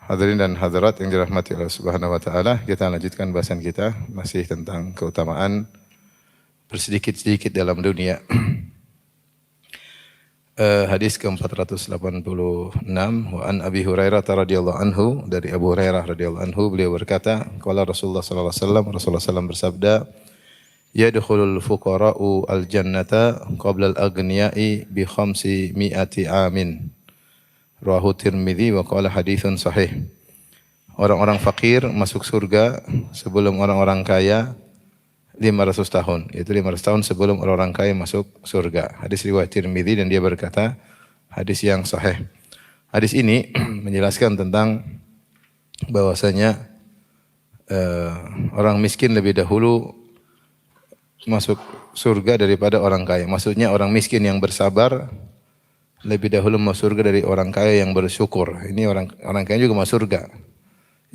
Hadirin dan hadirat yang dirahmati Allah Subhanahu wa taala, kita lanjutkan bahasan kita masih tentang keutamaan bersedikit-sedikit dalam dunia. Hadis ke-486 wa an Abi Hurairah radhiyallahu anhu, dari Abu Hurairah radhiyallahu anhu, beliau berkata, qala Rasulullah sallallahu alaihi wasallam, Rasulullah sallallahu bersabda, yadkhulul fuqara'u al-jannata qabla al-aghniya'i bi khamsi mi'ati amin. Rawahu Tirmidzi wa qala haditsun sahih. Orang-orang fakir masuk surga sebelum orang-orang kaya 500 tahun. Yaitu 500 tahun sebelum orang-orang kaya masuk surga. Hadis riwayat Tirmidzi dan dia berkata hadis yang sahih. Hadis ini menjelaskan tentang bahwasanya orang miskin lebih dahulu masuk surga daripada orang kaya. Maksudnya orang miskin yang bersabar lebih dahulu masuk surga dari orang kaya yang bersyukur. Ini orang kaya juga masuk surga.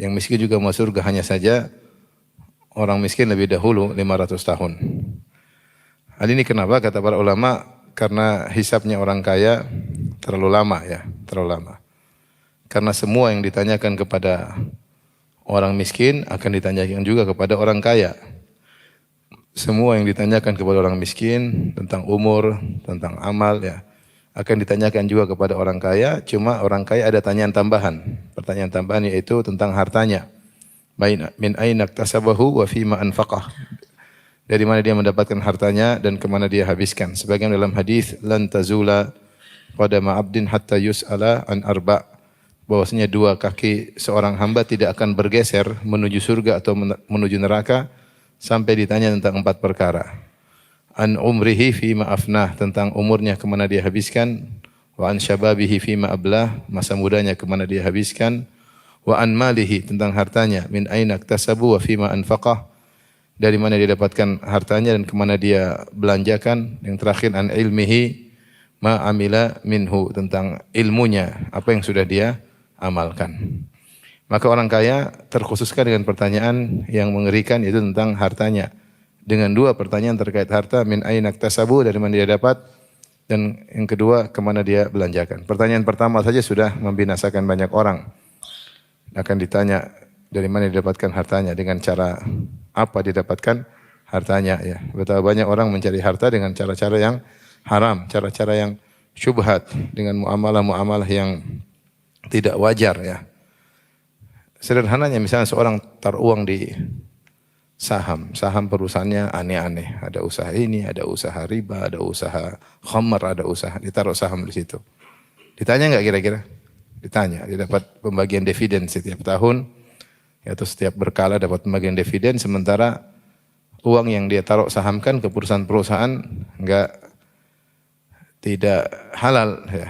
Yang miskin juga masuk surga, hanya saja orang miskin lebih dahulu 500 tahun. Hal ini kenapa? Kata para ulama, karena hisabnya orang kaya terlalu lama ya, terlalu lama. Karena semua yang ditanyakan kepada orang miskin akan ditanyakan juga kepada orang kaya. Semua yang ditanyakan kepada orang miskin tentang umur, tentang amal ya, akan ditanyakan juga kepada orang kaya, cuma orang kaya ada tanyaan tambahan. Pertanyaan tambahan yaitu tentang hartanya. Min aina iktasabahu wa fima anfaqah. Dari mana dia mendapatkan hartanya dan kemana dia habiskan. Sebagian dalam hadis lan tazula qadama abdin hatta yus'ala an arba'. Bahwasanya dua kaki seorang hamba tidak akan bergeser menuju surga atau menuju neraka sampai ditanya tentang 4 perkara. An umrihi fima afnah, tentang umurnya kemana dia habiskan. Wa an syababihi fima ablah, masa mudanya kemana dia habiskan. Wa an malihi, tentang hartanya. Min aina iktasabu wa fima anfaqah, dari mana dia dapatkan hartanya dan kemana dia belanjakan. Yang terakhir an ilmihi ma amila minhu, tentang ilmunya, apa yang sudah dia amalkan. Maka orang kaya terkhususkan dengan pertanyaan yang mengerikan, yaitu tentang hartanya. Dengan 2 pertanyaan terkait harta, min aina iktasabu, dari mana dia dapat, dan yang kedua kemana dia belanjakan. Pertanyaan pertama saja sudah membinasakan banyak orang. Akan ditanya dari mana didapatkan hartanya, dengan cara apa didapatkan hartanya ya. Betapa banyak orang mencari harta dengan cara-cara yang haram, cara-cara yang syubhat, dengan muamalah-muamalah yang tidak wajar ya. Sederhananya misalnya seorang taruh uang di saham perusahaannya aneh-aneh. Ada usaha ini, ada usaha riba, ada usaha khamar, ada usaha, ditaruh saham di situ. Ditanya enggak kira-kira? Ditanya. Dia dapat pembagian dividen setiap tahun, atau setiap berkala dapat pembagian dividen, sementara uang yang dia taruh sahamkan ke perusahaan-perusahaan tidak halal ya.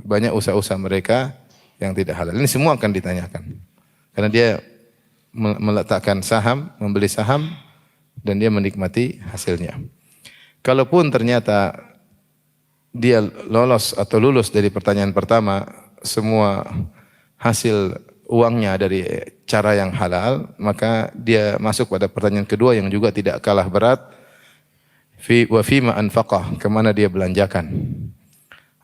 Banyak usaha-usaha mereka yang tidak halal. Ini semua akan ditanyakan. Karena dia meletakkan saham, membeli saham, dan dia menikmati hasilnya. Kalaupun ternyata dia lolos atau lulus dari pertanyaan pertama, semua hasil uangnya dari cara yang halal, maka dia masuk pada pertanyaan kedua yang juga tidak kalah berat. Wa fima anfaqah, kemana dia belanjakan.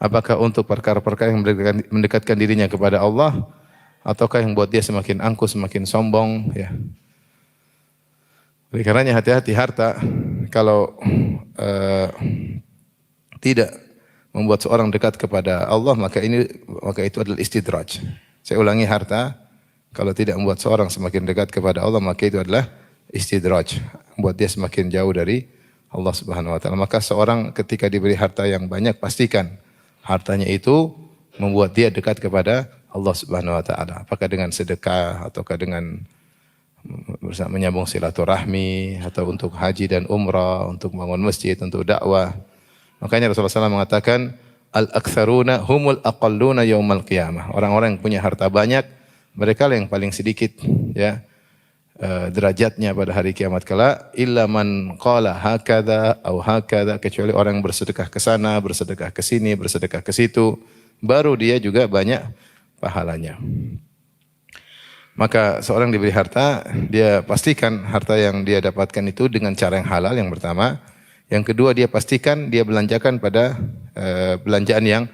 Apakah untuk perkara-perkara yang mendekatkan dirinya kepada Allah, ataukah yang buat dia semakin angkuh, semakin sombong ya. Oleh karenanya hati-hati harta, kalau tidak membuat seorang dekat kepada Allah, maka itu adalah istidraj. Saya ulangi, harta kalau tidak membuat seorang semakin dekat kepada Allah, maka itu adalah istidraj, membuat dia semakin jauh dari Allah Subhanahu wa taala. Maka seorang ketika diberi harta yang banyak, pastikan hartanya itu membuat dia dekat kepada Allah Subhanahu wa taala. Apakah dengan sedekah, ataukah dengan menyambung silaturahmi, atau untuk haji dan umrah, untuk bangun masjid, untuk dakwah. Makanya Rasulullah SAW mengatakan, al-aktsaruna humul aqalluna yaumal qiyamah. Orang-orang yang punya harta banyak, mereka yang paling sedikit ya derajatnya pada hari kiamat kala. Illa man qala hakadha au hakadha, kecuali orang yang bersedekah ke sana, bersedekah ke sini, bersedekah ke situ, baru dia juga banyak pahalanya. Maka seorang diberi harta, dia pastikan harta yang dia dapatkan itu dengan cara yang halal, yang pertama. Yang kedua, dia pastikan dia belanjakan pada belanjaan yang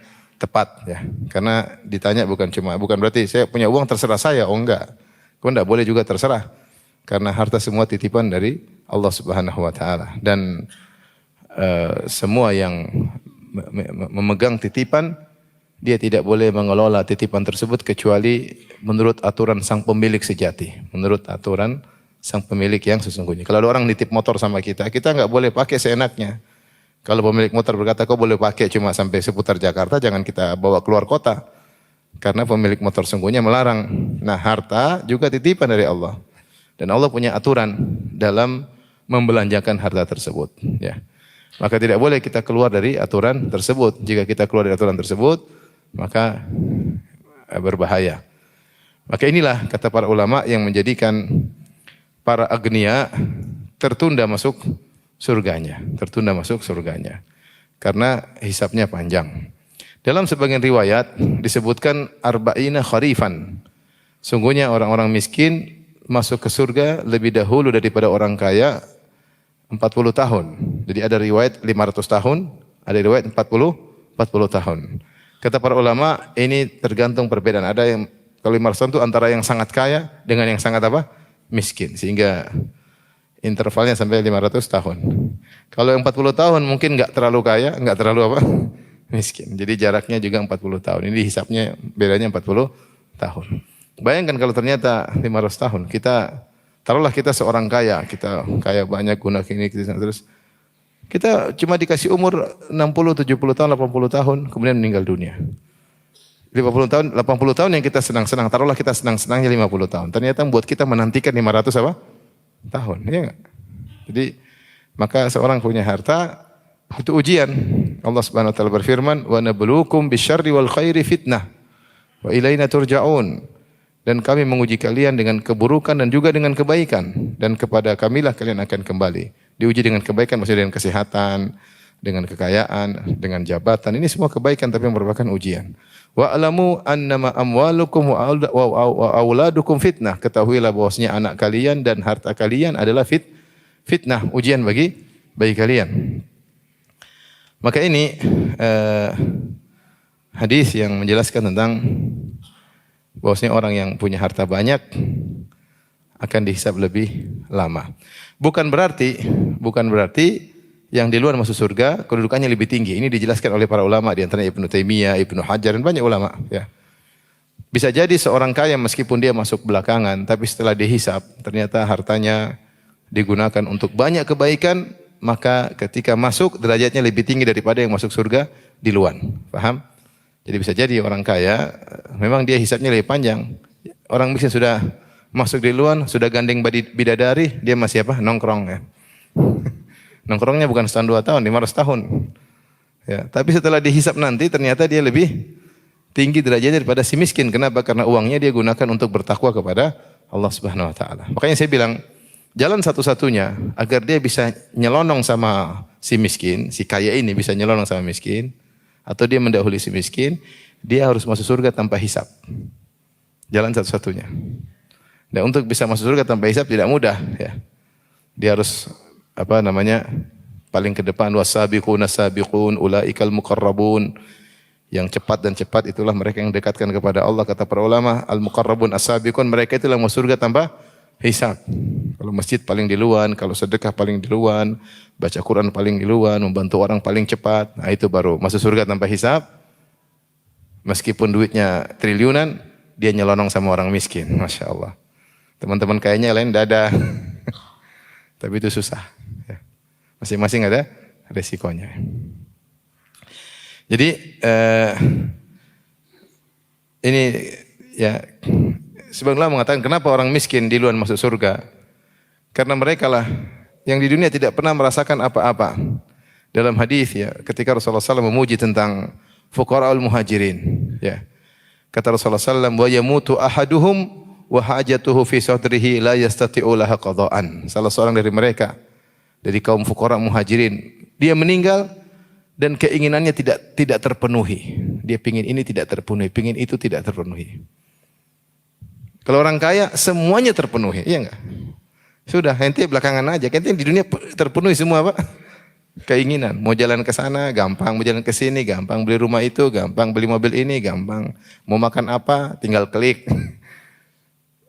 tepat ya. Karena ditanya bukan berarti saya punya uang terserah saya, oh enggak. Kau enggak boleh juga terserah. Karena harta semua titipan dari Allah Subhanahu wa taala dan semua yang memegang titipan dia tidak boleh mengelola titipan tersebut kecuali menurut aturan sang pemilik sejati, menurut aturan sang pemilik yang sesungguhnya. Kalau ada orang nitip motor sama kita, kita enggak boleh pakai seenaknya. Kalau pemilik motor berkata kau boleh pakai cuma sampai seputar Jakarta, jangan kita bawa keluar kota. Karena pemilik motor sungguhnya melarang. Nah, harta juga titipan dari Allah. Dan Allah punya aturan dalam membelanjakan harta tersebut, ya. Maka tidak boleh kita keluar dari aturan tersebut. Jika kita keluar dari aturan tersebut, maka berbahaya. Maka inilah kata para ulama yang menjadikan para agniya tertunda masuk surganya, tertunda masuk surganya. Karena hisabnya panjang. Dalam sebagian riwayat disebutkan arba'ina kharifan. Sungguhnya orang-orang miskin masuk ke surga lebih dahulu daripada orang kaya 40 tahun. Jadi ada riwayat 500 tahun, ada riwayat 40 tahun. Kata para ulama, ini tergantung perbedaan. Ada yang kalau 500 tahun itu antara yang sangat kaya dengan yang sangat apa? Miskin. Sehingga intervalnya sampai 500 tahun. Kalau yang 40 tahun mungkin enggak terlalu kaya, enggak terlalu apa? Miskin. Jadi jaraknya juga 40 tahun. Ini hisapnya bedanya 40 tahun. Bayangkan kalau ternyata 500 tahun, taruhlah kita seorang kaya, kita kaya banyak guna ini, terus kita cuma dikasih umur 60, 70 tahun, 80 tahun, kemudian meninggal dunia. 50 tahun, 80 tahun yang kita senang-senang, taruhlah kita senang-senangnya 50 tahun. Ternyata membuat kita menantikan 500 apa? Tahun, ya enggak? Jadi, maka seorang punya harta, itu ujian. Allah Subhanahu wa taala berfirman, "Wa nabluukum bisyarri wal khairi fitnah, wa ilaina turja'un." Dan kami menguji kalian dengan keburukan dan juga dengan kebaikan. Dan kepada kamilah kalian akan kembali. Diuji dengan kebaikan, maksudnya dengan kesehatan, dengan kekayaan, dengan jabatan. Ini semua kebaikan tapi merupakan ujian. Wa alamu annama amwalukum wa auladukum fitnah. Ketahuilah bahwasanya anak kalian dan harta kalian adalah fitnah, ujian bagi kalian. Maka ini hadis yang menjelaskan tentang bahwasanya orang yang punya harta banyak akan dihisab lebih lama. Bukan berarti yang di luar masuk surga kedudukannya lebih tinggi. Ini dijelaskan oleh para ulama, di antaranya Ibnu Taimiyah, Ibnu Hajar dan banyak ulama, ya. Bisa jadi seorang kaya meskipun dia masuk belakangan, tapi setelah dihisab ternyata hartanya digunakan untuk banyak kebaikan, maka ketika masuk derajatnya lebih tinggi daripada yang masuk surga di luar. Paham? Jadi bisa jadi orang kaya memang dia hisabnya lebih panjang. Orang miskin sudah masuk di luar, sudah gandeng bidadari, dia masih apa? Nongkrong, ya. Nongkrongnya bukan setahun 2 tahun, 500 tahun. Ya, tapi setelah dihisab nanti ternyata dia lebih tinggi derajatnya daripada si miskin. Kenapa? Karena uangnya dia gunakan untuk bertakwa kepada Allah Subhanahu wa taala. Makanya saya bilang, jalan satu-satunya agar dia bisa nyelonong sama si miskin, si kaya ini bisa nyelonong sama miskin, atau dia mendahului si miskin, dia harus masuk surga tanpa hisab. Jalan satu-satunya. Dan untuk bisa masuk surga tanpa hisab tidak mudah, ya. Dia harus paling ke depan, wasabiquna sabiqun ulaikal muqarrabun. Yang cepat dan cepat itulah mereka yang dekatkan kepada Allah. Kata para ulama, al-muqarrabun as-sabiqun, mereka itulah masuk surga tanpa hisab. Kalau masjid paling duluan, kalau sedekah paling duluan, baca Quran paling duluan, membantu orang paling cepat, nah itu baru masuk surga tanpa hisab. Meskipun duitnya triliunan, dia nyelonong sama orang miskin, Masya Allah. Teman-teman kayaknya lain dada, tapi itu susah. Masing-masing ada resikonya. Jadi ini ya, sebagian ulama mengatakan kenapa orang miskin di luar masuk surga? Karena mereka lah yang di dunia tidak pernah merasakan apa-apa. Dalam hadis, ya, ketika Rasulullah SAW memuji tentang fuqara'ul muhajirin, ya. Kata Rasulullah SAW, wa yamutu ahaduhum wa hajatuhu fi sadrihi la yastati'u laha qada'an. Salah seorang dari mereka, dari kaum fuqara muhajirin, dia meninggal dan keinginannya tidak terpenuhi. Dia pingin ini tidak terpenuhi, pingin itu tidak terpenuhi. Kalau orang kaya semuanya terpenuhi, iya enggak? Sudah, ente belakangan aja. Ente di dunia terpenuhi semua, Pak. Keinginan, mau jalan ke sana gampang, mau jalan ke sini gampang, beli rumah itu gampang, beli mobil ini gampang, mau makan apa tinggal klik.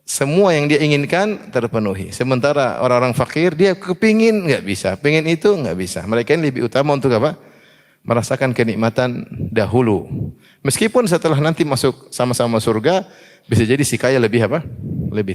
Semua yang dia inginkan terpenuhi. Sementara orang-orang fakir dia kepingin nggak bisa, pengen itu nggak bisa. Mereka ini lebih utama untuk apa? Merasakan kenikmatan dahulu. Meskipun setelah nanti masuk sama-sama surga, bisa jadi si kaya lebih apa? Lebih